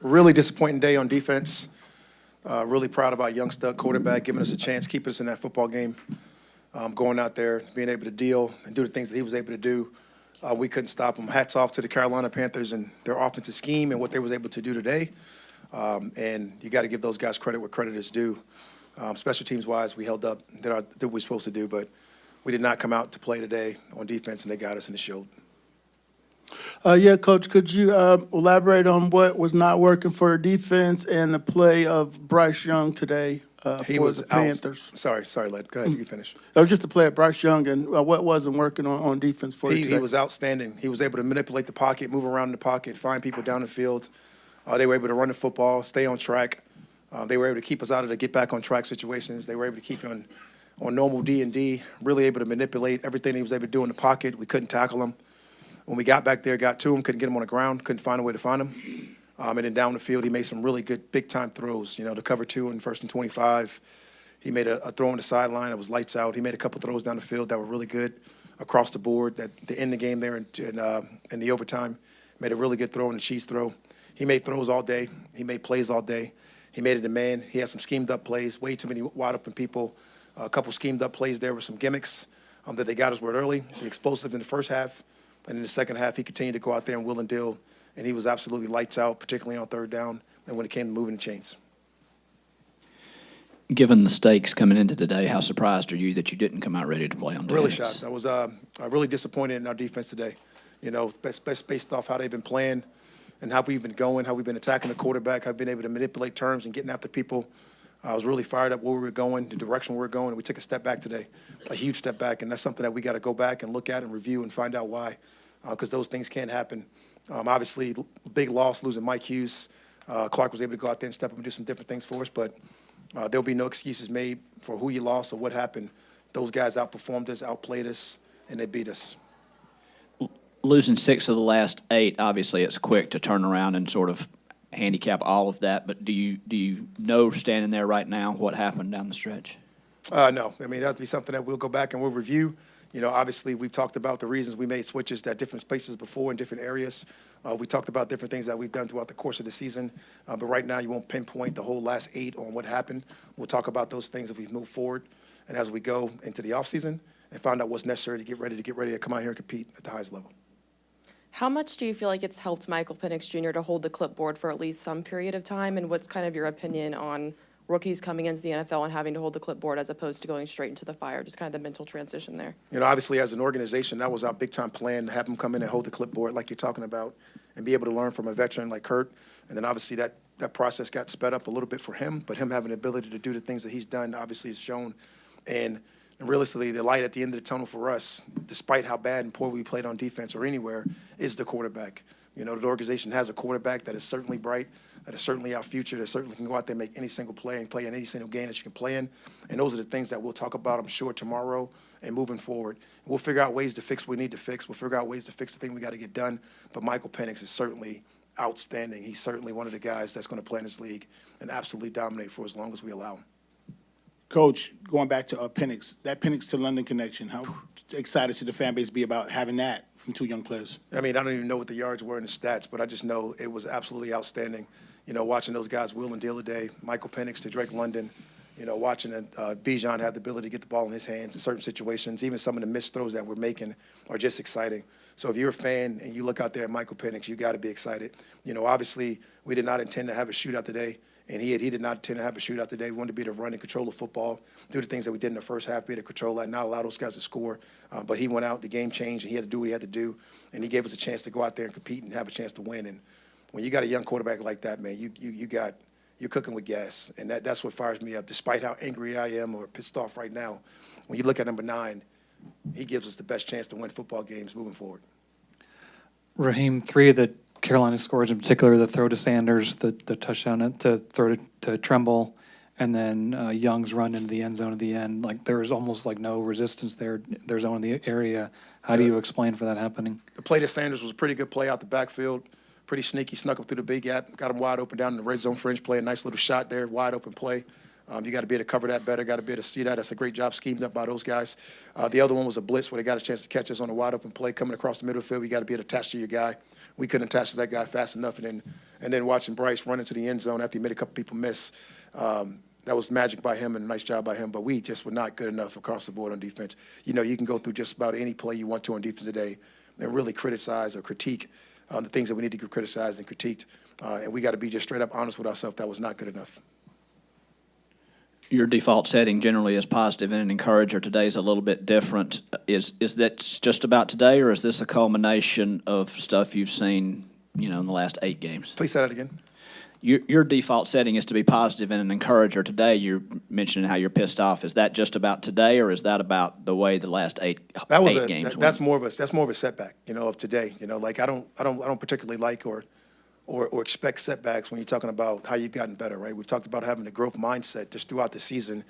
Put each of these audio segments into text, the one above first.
Really disappointing day on defense. Really proud of our young stud quarterback giving us a chance, keep us in that football game. Going out there, being able to deal and do the things that he was able to do. We couldn't stop him. Hats off to the Carolina Panthers and their offensive scheme and what they was able to do today. And you got to give those guys credit where credit is due. Special teams-wise, we held up, did what we were supposed to do, but we did not come out to play today on defense, and they got us in the shield. Yeah, Coach, could you elaborate on what was not working for defense and the play of Bryce Young today for the Panthers? Sorry, Led. Go ahead, you finish. It was just the play of Bryce Young and what wasn't working on defense for you today? He was outstanding. He was able to manipulate the pocket, move around in the pocket, find people down the field. They were able to run the football, stay on track. They were able to keep us out of the get-back-on-track situations. They were able to keep on normal D&D, really able to manipulate everything he was able to do in the pocket. We couldn't tackle him. When we got back there, got to him, couldn't get him on the ground, couldn't find a way to find him. And then down the field, he made some really good big-time throws, to cover 2 in 1st and 25. He made a throw on the sideline that was lights out. He made a couple throws down the field that were really good across the board that to end the game there in the overtime. Made a really good throw in the cheese throw. He made throws all day. He made plays all day. He made it a man. He had some schemed-up plays, way too many wide-open people. A couple schemed-up plays there with some gimmicks that they got us with early. The explosive in the first half. And in the second half, he continued to go out there and will and deal, and he was absolutely lights out, particularly on 3rd down and when it came to moving the chains. Given the stakes coming into today, how surprised are you that you didn't come out ready to play on defense? Really shocked. I was really disappointed in our defense today. Based off how they've been playing and how we've been going, how we've been attacking the quarterback, how we've been able to manipulate terms and getting after people. I was really fired up where we were going, the direction we were going, and we took a step back today, a huge step back, and that's something that we got to go back and look at and review and find out why, because those things can't happen. Obviously, big loss losing Mike Hughes. Clark was able to go out there and step up and do some different things for us, but there'll be no excuses made for who you lost or what happened. Those guys outperformed us, outplayed us, and they beat us. Losing 6 of the last 8, obviously it's quick to turn around and sort of handicap all of that, but do you know standing there right now what happened down the stretch? No. I mean, that would be something that we'll go back and we'll review. Obviously we've talked about the reasons we made switches at different places before in different areas. We talked about different things that we've done throughout the course of the season, but right now you won't pinpoint the whole last 8 on what happened. We'll talk about those things as we move forward and as we go into the offseason and find out what's necessary to get ready to come out here and compete at the highest level. How much do you feel like it's helped Michael Penix Jr. to hold the clipboard for at least some period of time? And what's kind of your opinion on rookies coming into the NFL and having to hold the clipboard as opposed to going straight into the fire, just kind of the mental transition there? Obviously as an organization, that was our big-time plan, to have them come in and hold the clipboard like you're talking about and be able to learn from a veteran like Kurt. And then obviously that process got sped up a little bit for him, but him having the ability to do the things that he's done obviously is shown. And realistically, the light at the end of the tunnel for us, despite how bad and poor we played on defense or anywhere, is the quarterback. The organization has a quarterback that is certainly bright, that is certainly our future, that certainly can go out there and make any single play and play in any single game that you can play in. And those are the things that we'll talk about, I'm sure, tomorrow and moving forward. We'll figure out ways to fix what we need to fix. We'll figure out ways to fix the thing we got to get done. But Michael Penix is certainly outstanding. He's certainly one of the guys that's going to play in this league and absolutely dominate for as long as we allow him. Coach, going back to Penix, that Penix to London connection, how excited should the fan base be about having that from 2 young players? I mean, I don't even know what the yards were in the stats, but I just know it was absolutely outstanding. Watching those guys wheel and deal today, Michael Penix to Drake London, watching Bijan have the ability to get the ball in his hands in certain situations, even some of the missed throws that we're making are just exciting. So if you're a fan and you look out there at Michael Penix, you got to be excited. Obviously, we did not intend to have a shootout today. And he did not intend to have a shootout today. We wanted to be able to run and control the football, do the things that we did in the first half, be able to control that, not allow those guys to score. But he went out, the game changed, and he had to do what he had to do. And he gave us a chance to go out there and compete and have a chance to win. And when you got a young quarterback like that, man, you're cooking with gas. And that's what fires me up. Despite how angry I am or pissed off right now, when you look at number 9, he gives us the best chance to win football games moving forward. Raheem, 3 of the Carolina scores in particular, the throw to Sanders, the touchdown to throw to Tremble, and then Young's run into the end zone at the end. Like, there was almost like no resistance there. There's on the area. How do you explain for that happening? The play to Sanders was a pretty good play out the backfield, pretty sneaky, snuck up through the big gap, got him wide open down in the red zone fringe play, a nice little shot there, wide open play. You got to be able to cover that better, got to be able to see that. That's a great job schemed up by those guys. The other one was a blitz where they got a chance to catch us on a wide open play coming across the middle of the field. You got to be able to attach to your guy. We couldn't attach to that guy fast enough. And then watching Bryce run into the end zone after he made a couple people miss. That was magic by him and a nice job by him, but we just were not good enough across the board on defense. You know, you can go through just about any play you want to on defense today and really criticize or critique the things that we need to get criticized and critiqued. And we got to be just straight up honest with ourselves. That was not good enough. Your default setting generally is positive and an encourager. Today's a little bit different. Is that just about today, or is this a culmination of stuff you've seen, in the last 8 games? Please say that again. Your default setting is to be positive and an encourager. Today, you're mentioning how you're pissed off. Is that just about today, or is that about the way the last eight games That's went? more of a setback, of today. Like I don't particularly like or expect setbacks when you're talking about how you've gotten better, right? We've talked about having a growth mindset just throughout the season,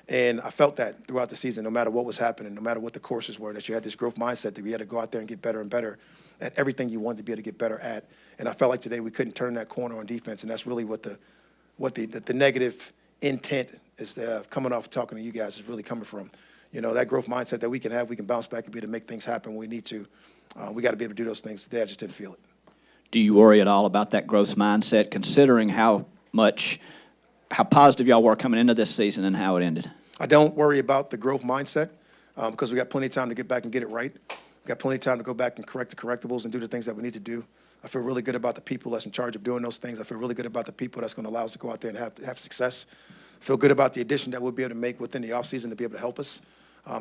and I felt that throughout the season, no matter what was happening, no matter what the courses were, that you had this growth mindset that we had to go out there and get better and better at everything you wanted to be able to get better at. And I felt like today we couldn't turn that corner on defense, and that's really what the negative intent is coming off talking to you guys is really coming from. That growth mindset that we can have, we can bounce back and be able to make things happen when we need to. We got to be able to do those things today. I just didn't feel it. Do you worry at all about that growth mindset, considering how positive y'all were coming into this season and how it ended? I don't worry about the growth mindset because we got plenty of time to get back and get it right. We got plenty of time to go back and correct the correctables and do the things that we need to do. I feel really good about the people that's in charge of doing those things. I feel really good about the people that's going to allow us to go out there and have success. I feel good about the addition that we'll be able to make within the offseason to be able to help us.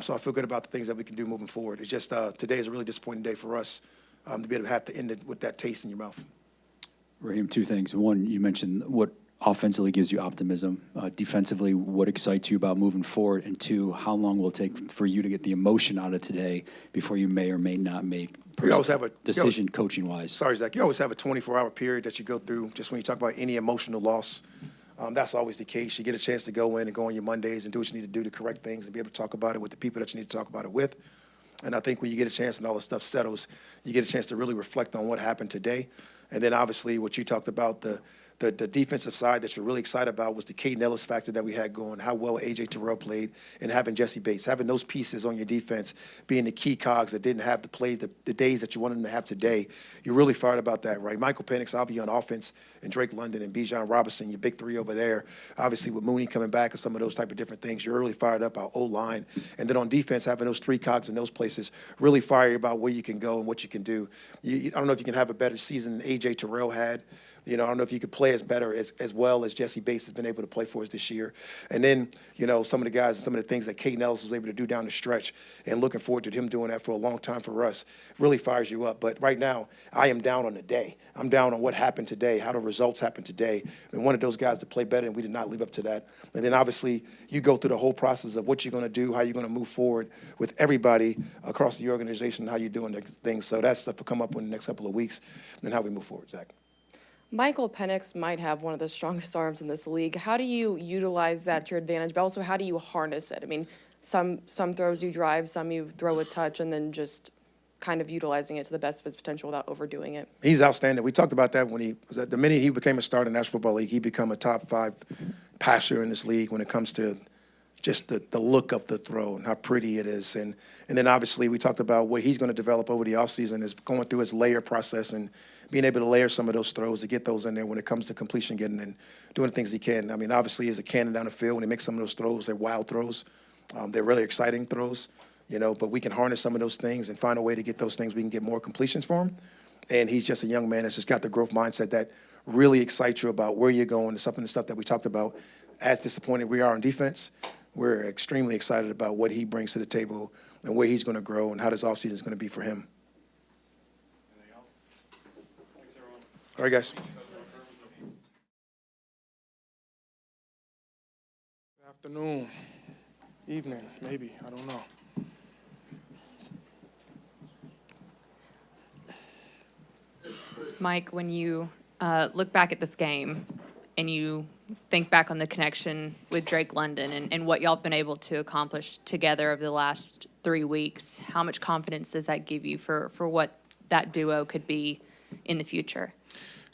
So I feel good about the things that we can do moving forward. It's just today is a really disappointing day for us to be able to have to end it with that taste in your mouth. Raheem, 2 things. One, you mentioned what offensively gives you optimism. Defensively, what excites you about moving forward? And 2, how long will it take for you to get the emotion out of today before you may or may not make decision coaching-wise? Sorry, Zach. You always have a 24-hour period that you go through just when you talk about any emotional loss. That's always the case. You get a chance to go in and go on your Mondays and do what you need to do to correct things and be able to talk about it with the people that you need to talk about it with. And I think when you get a chance and all the stuff settles, you get a chance to really reflect on what happened today. And then obviously what you talked about, the defensive side that you're really excited about was the Caden Ellis factor that we had going, how well A.J. Terrell played, and having Jesse Bates, having those pieces on your defense being the key cogs that didn't have the plays, the days that you wanted them to have today. You're really fired about that, right? Michael Penix, obviously on offense, and Drake London and Bijan Robinson, your big 3 over there. Obviously with Mooney coming back and some of those type of different things, you're really fired up our O-line. And then on defense, having those 3 cogs in those places, really fire about where you can go and what you can do. I don't know if you can have a better season than A.J. Terrell had. I don't know if you could play as well as Jesse Bates has been able to play for us this year. And then, some of the guys and some of the things that Caden Ellis was able to do down the stretch, and looking forward to him doing that for a long time for us, really fires you up. But right now, I am down on the day. I'm down on what happened today, how the results happened today. And one of those guys to play better, and we did not live up to that. And then obviously, you go through the whole process of what you're going to do, how you're going to move forward with everybody across the organization, and how you're doing things. So that stuff will come up in the next couple of weeks, and how we move forward, Zach. Michael Penix might have one of the strongest arms in this league. How do you utilize that to your advantage, but also how do you harness it? I mean, some throws you drive, some you throw with touch, and then just kind of utilizing it to the best of his potential without overdoing it. He's outstanding. We talked about that when the minute he became a starter in the National Football League, he became a top 5 passer in this league when it comes to just the look of the throw and how pretty it is. And then obviously we talked about what he's going to develop over the offseason is going through his layer process and being able to layer some of those throws to get those in there when it comes to completion, getting and doing the things he can. I mean, obviously he's a cannon down the field when he makes some of those throws. They're wild throws. They're really exciting throws, but we can harness some of those things and find a way to get those things. We can get more completions for him. And he's just a young man that's just got the growth mindset that really excites you about where you're going and the stuff that we talked about. As disappointed we are on defense, we're extremely excited about what he brings to the table and where he's going to grow and how this offseason is going to be for him. Anything else? Thanks, everyone. All right, guys. Afternoon, evening, maybe, I don't know. Mike, when you look back at this game and you think back on the connection with Drake London and what y'all have been able to accomplish together over the last 3 weeks, how much confidence does that give you for what that duo could be in the future?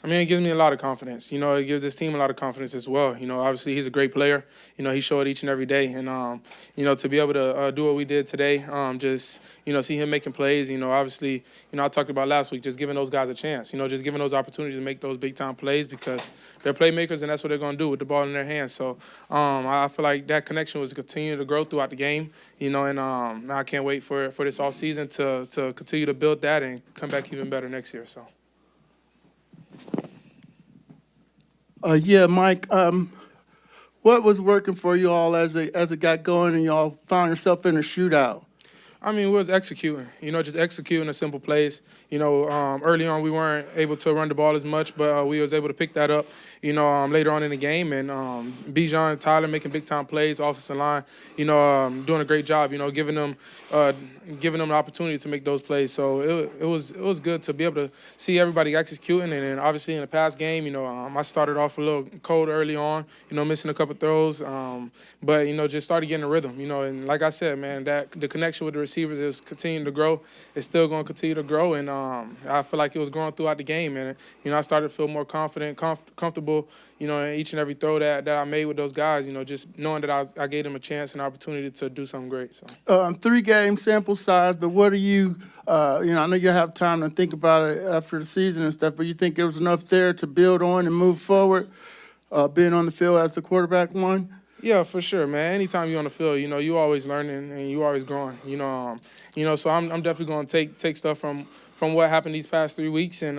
I mean, it gives me a lot of confidence. You know, it gives this team a lot of confidence as well. You know, obviously he's a great player. You know, he showed it each and every day. And, you know, to be able to do what we did today, just, you know, see him making plays, you know, obviously, you know, I talked about last week, just giving those guys a chance, you know, just giving those opportunities to make those big-time plays because they're playmakers and that's what they're going to do with the ball in their hands. So I feel like that connection was continuing to grow throughout the game, you know, and I can't wait for this offseason to continue to build that and come back even better next year. So. Yeah, Mike, what was working for you all as it got going and y'all found yourself in a shootout? I mean, we was executing, you know, just executing the simple plays. You know, early on we weren't able to run the ball as much, but we was able to pick that up, you know, later on in the game. And Bijan and Tyler making big-time plays, offensive line, you know, doing a great job, you know, giving them the opportunity to make those plays. So it was good to be able to see everybody executing. And then obviously in the past game, you know, I started off a little cold early on, you know, missing a couple throws, but, you know, just started getting a rhythm, you know. And like I said, man, that the connection with the receivers is continuing to grow. It's still going to continue to grow. And I feel like it was growing throughout the game. And, you know, I started to feel more confident, comfortable, you know, in each and every throw that I made with those guys, you know, just knowing that I gave them a chance and opportunity to do something great. So 3-game sample size, but what do you, you know, I know you have time to think about it after the season and stuff, but you think there was enough there to build on and move forward, being on the field as the quarterback one? Yeah, for sure, man. Anytime you're on the field, you know, you always learning and you always growing. You know, so I'm definitely going to take stuff from what happened these past 3 weeks and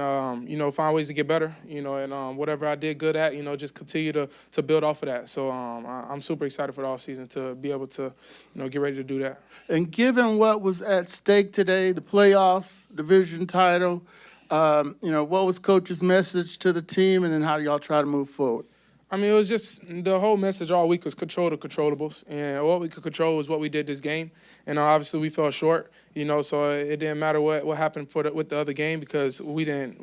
you know, find ways to get better. You know, and whatever I did good at, you know, just continue to build off of that. So I'm super excited for the offseason to be able to, you know, get ready to do that. And given what was at stake today, the playoffs, division title, you know, what was Coach's message to the team, and then how do y'all try to move forward? I mean, it was just the whole message all week was control the controllables. And what we could control was what we did this game. And obviously we fell short, you know, so it didn't matter what happened with the other game because we didn't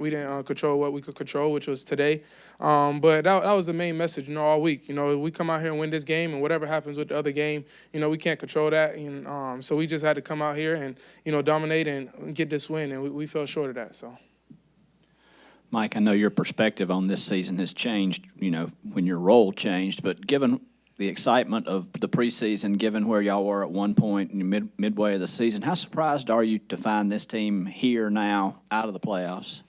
control what we could control, which was today. But that was the main message, you know, all week. You know, we come out here and win this game, and whatever happens with the other game, you know, we can't control that. And so we just had to come out here and, you know, dominate and get this win, and we fell short of that, so. Mike, I know your perspective on this season has changed, you know, when your role changed, but given the excitement of the preseason, given where y'all were at one point in midway of the season, how surprised are you to find this team here now out of the playoffs?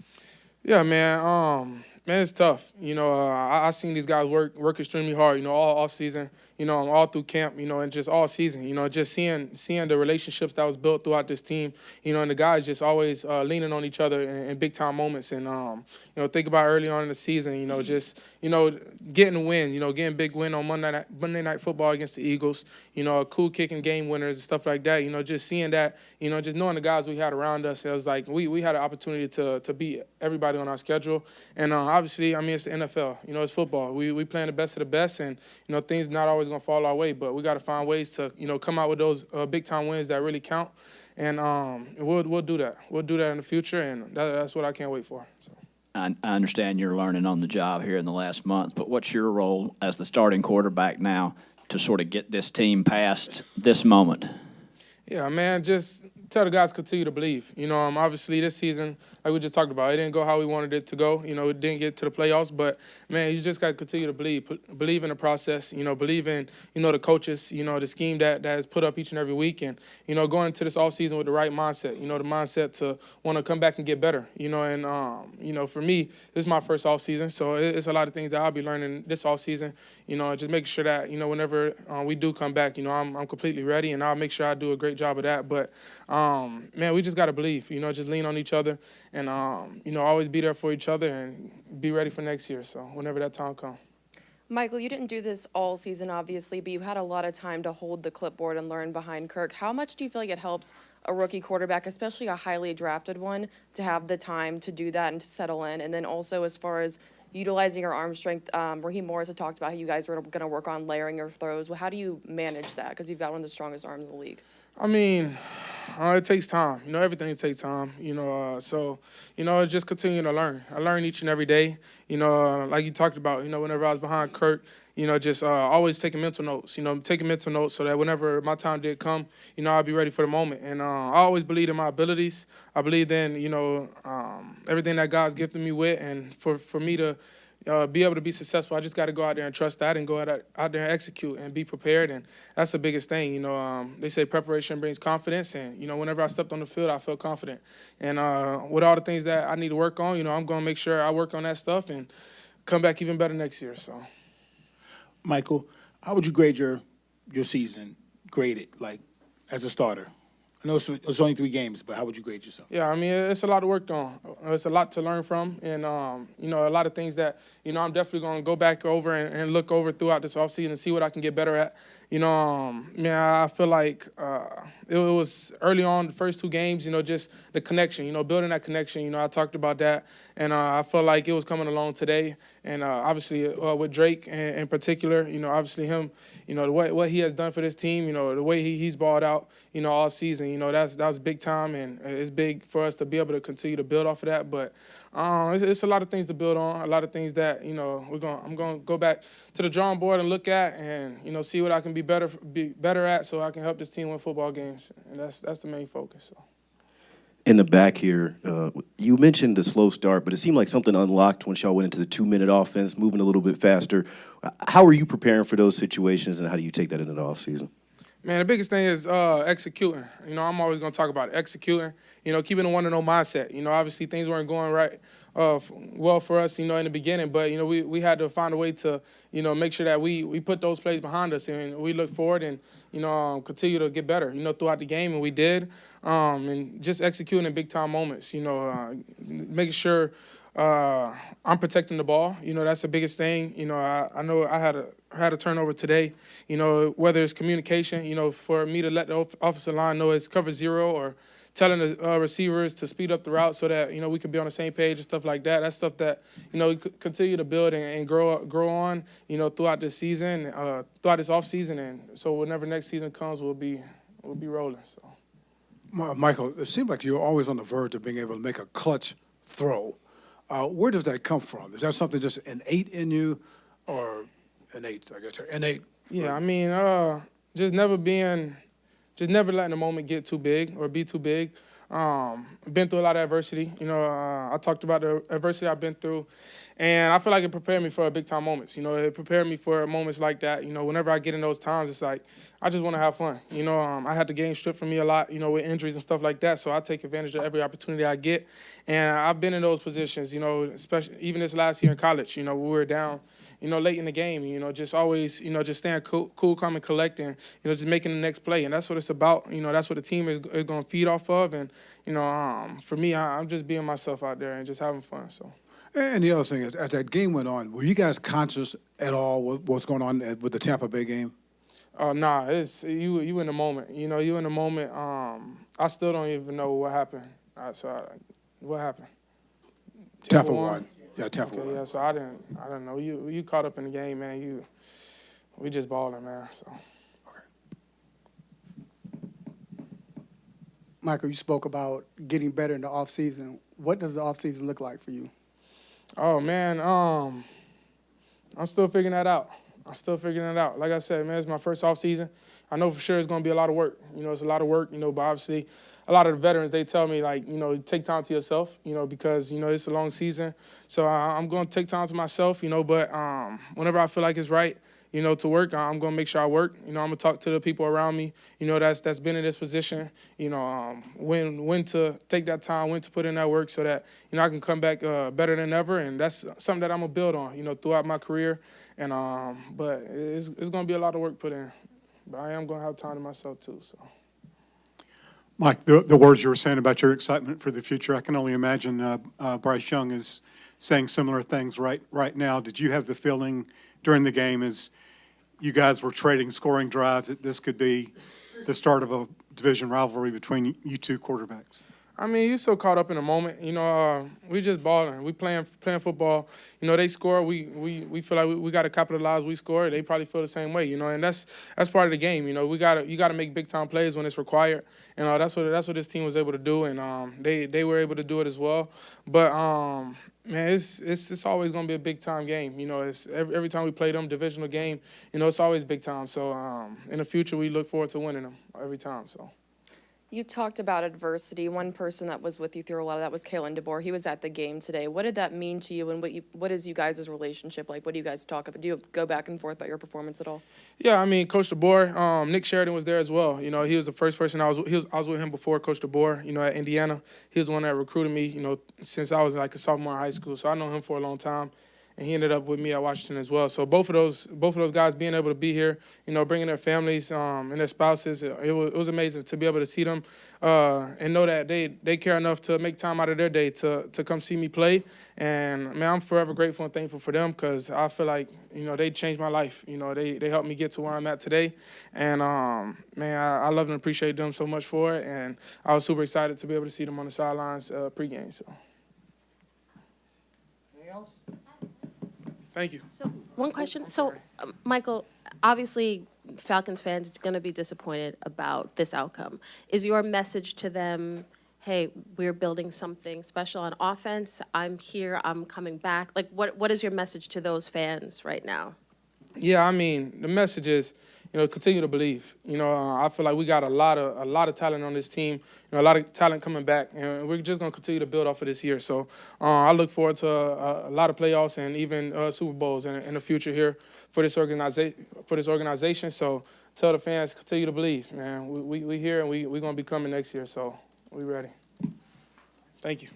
Yeah, man. Man, it's tough. You know, I seen these guys work extremely hard, you know, all off season, you know, all through camp, you know, and just all season, you know, just seeing the relationships that was built throughout this team, you know, and the guys just always leaning on each other in big time moments. And, you know, think about early on in the season, you know, just, you know, getting a win, you know, getting big win on Monday Night Football against the Eagles, you know, cool kicking game winners and stuff like that, you know, just seeing that, you know, just knowing the guys we had around us, it was like we had an opportunity to beat everybody on our schedule. And obviously, I mean, it's the NFL, you know, it's football. We playing the best of the best, and, you know, things not always going to fall our way, but we got to find ways to, you know, come out with those big-time wins that really count, and we'll do that. We'll do that in the future, and that's what I can't wait for. So. I understand you're learning on the job here in the last month, but what's your role as the starting quarterback now to sort of get this team past this moment? Yeah, man, just tell the guys continue to believe. You know, obviously this season, like we just talked about, it didn't go how we wanted it to go. You know, it didn't get to the playoffs, but, man, you just got to continue to believe in the process, you know, believe in, you know, the coaches, you know, the scheme that is put up each and every week, and, you know, going into this offseason with the right mindset, you know, the mindset to want to come back and get better, you know, and, you know, for me, this is my first offseason, so it's a lot of things that I'll be learning this offseason, you know, just making sure that, you know, whenever we do come back, you know, I'm completely ready, and I'll make sure I do a great job of that. But, man, we just got to believe, you know, just lean on each other and, you know, always be there for each other and be ready for next year. So whenever that time comes. Michael, you didn't do this all season, obviously, but you had a lot of time to hold the clipboard and learn behind Kirk. How much do you feel like it helps a rookie quarterback, especially a highly drafted one, to have the time to do that and to settle in? And then also as far as utilizing your arm strength, Raheem Morris had talked about how you guys were going to work on layering your throws. Well, how do you manage that? Because you've got one of the strongest arms in the league. I mean, It takes time. Everything takes time. So it's just continuing to learn. I learn each and every day. Like you talked about. Whenever I was behind Kirk, just always taking mental notes. Taking mental notes so that whenever my time did come, I'll be ready for the moment. And I always believed in my abilities. I believed in everything that God's gifted me with, and for me to be able to be successful, I just got to go out there and trust that and go out there and execute and be prepared. And that's the biggest thing. They say preparation brings confidence. And, whenever I stepped on the field, I felt confident. And with all the things that I need to work on, I'm going to make sure I work on that stuff and come back even better next year. So, Michael, how would you grade your season? Grade it, like, as a starter. I know it's only 3 games, but how would you grade yourself? Yeah, it's a lot to work on. It's a lot to learn from, and a lot of things that I'm definitely going to go back over and look over throughout this offseason and see what I can get better at. I feel like it was early on, the first 2 games, just the connection, building that connection. I talked about that, and I felt like it was coming along today. And obviously with Drake in particular, obviously him, what he has done for this team, the way he's balled out, all season, that was big time, and it's big for us to be able to continue to build off of that. But it's a lot of things to build on, a lot of things that I'm going to go back to the drawing board and look at, and see what I can be better at, so I can help this team win football games, and that's the main focus. So. In the back here, you mentioned the slow start, but it seemed like something unlocked once y'all went into the 2-minute offense, moving a little bit faster. How are you preparing for those situations, and how do you take that into the offseason? Man, the biggest thing is executing. I'm always going to talk about it. Executing, keeping a 1-0 mindset. Obviously things weren't going right well for us, in the beginning, but, we had to find a way to, make sure that we put those plays behind us, and we look forward and, continue to get better, throughout the game, and we did. And just executing in big-time moments, making sure I'm protecting the ball. That's the biggest thing. I know I had a turnover today. Whether it's communication, for me to let the offensive line know it's cover 0, or telling the receivers to speed up the route so that we could be on the same page and stuff like that. That's stuff that we continue to build and grow on. Throughout this season, throughout this off season, and so whenever next season comes, we'll be rolling. So, Michael, it seems like you're always on the verge of being able to make a clutch throw. Where does that come from? Is that something just innate in you, or innate? Yeah, just never letting the moment get too big or be too big. Been through a lot of adversity. I talked about the adversity I've been through, and I feel like it prepared me for big time moments. It prepared me for moments like that. Whenever I get in those times, it's like I just want to have fun. I had the game stripped from me a lot, with injuries and stuff like that. So I take advantage of every opportunity I get, and I've been in those positions. Especially even this last year in college. We were down, late in the game. Just always, just staying cool, calm, and collecting. Just making the next play, and that's what it's about. That's what the team is going to feed off of, and for me, I'm just being myself out there and just having fun. So. And the other thing is, as that game went on, were you guys conscious at all with what's going on with the Tampa Bay game? Nah, it's you in the moment. You in the moment. I still don't even know what happened. What happened? Tampa won. Yeah, Tampa won. Yeah, so I didn't know. You caught up in the game, man. We just balling, man. So. Michael, you spoke about getting better in the offseason. What does the offseason look like for you? Oh, man, I'm still figuring that out. Like I said, man, it's my first offseason. I know for sure it's going to be a lot of work. It's a lot of work, but obviously a lot of the veterans, they tell me, like, take time to yourself, because, it's a long season. So I'm going to take time to myself, but whenever I feel like it's right, to work, I'm going to make sure I work. I'm going to talk to the people around me, that's been in this position, when to take that time, when to put in that work so that, I can come back better than ever. And that's something that I'm going to build on, throughout my career. And but it's going to be a lot of work put in. But I am going to have time to myself, too. So, Mike, the words you were saying about your excitement for the future, I can only imagine Bryce Young is saying similar things right now. Did you have the feeling during the game as you guys were trading scoring drives that this could be the start of a division rivalry between you two quarterbacks? I mean, you so caught up in the moment. You know, we just balling. We playing football. You know, they score. We feel like we got to capitalize. We score. They probably feel the same way. You know, and that's part of the game. You know, you got to make big time plays when it's required. And that's what this team was able to do. And they were able to do it as well. But man, it's always gonna be a big time game. You know, it's every time we play them divisional game. You know, it's always big time. So in the future, we look forward to winning them every time. So. You talked about adversity. One person that was with you through a lot of that was Kalen DeBoer. He was at the game today. What did that mean to you, and what is you guys' relationship like? What do you guys talk about? Do you go back and forth about your performance at all? Yeah, I mean, Coach DeBoer, Nick Sheridan was there as well. You know, he was the first person I was with him before Coach DeBoer, you know, at Indiana. He was the one that recruited me, you know, since I was like a sophomore in high school. So I know him for a long time. And he ended up with me at Washington as well. So both of those guys being able to be here, you know, bringing their families and their spouses, it was amazing to be able to see them and know that they care enough to make time out of their day to come see me play. And man, I'm forever grateful and thankful for them because I feel like, you know, they changed my life. You know, they helped me get to where I'm at today. And man, I love and appreciate them so much for it. And I was super excited to be able to see them on the sidelines pregame. So. Anything else? Thank you. So one question. So, Michael, obviously, Falcons fans are going to be disappointed about this outcome. Is your message to them, hey, we're building something special on offense. I'm here. I'm coming back. Like, what is your message to those fans right now? Yeah, I mean, the message is, you know, continue to believe. You know, I feel like we got a lot of talent on this team. You know, a lot of talent coming back, and we're just gonna continue to build off of this year. So I look forward to a lot of playoffs and even Super Bowls in the future here for this organization. So tell the fans, continue to believe, man. We here and we gonna be coming next year. So we ready. Thank you.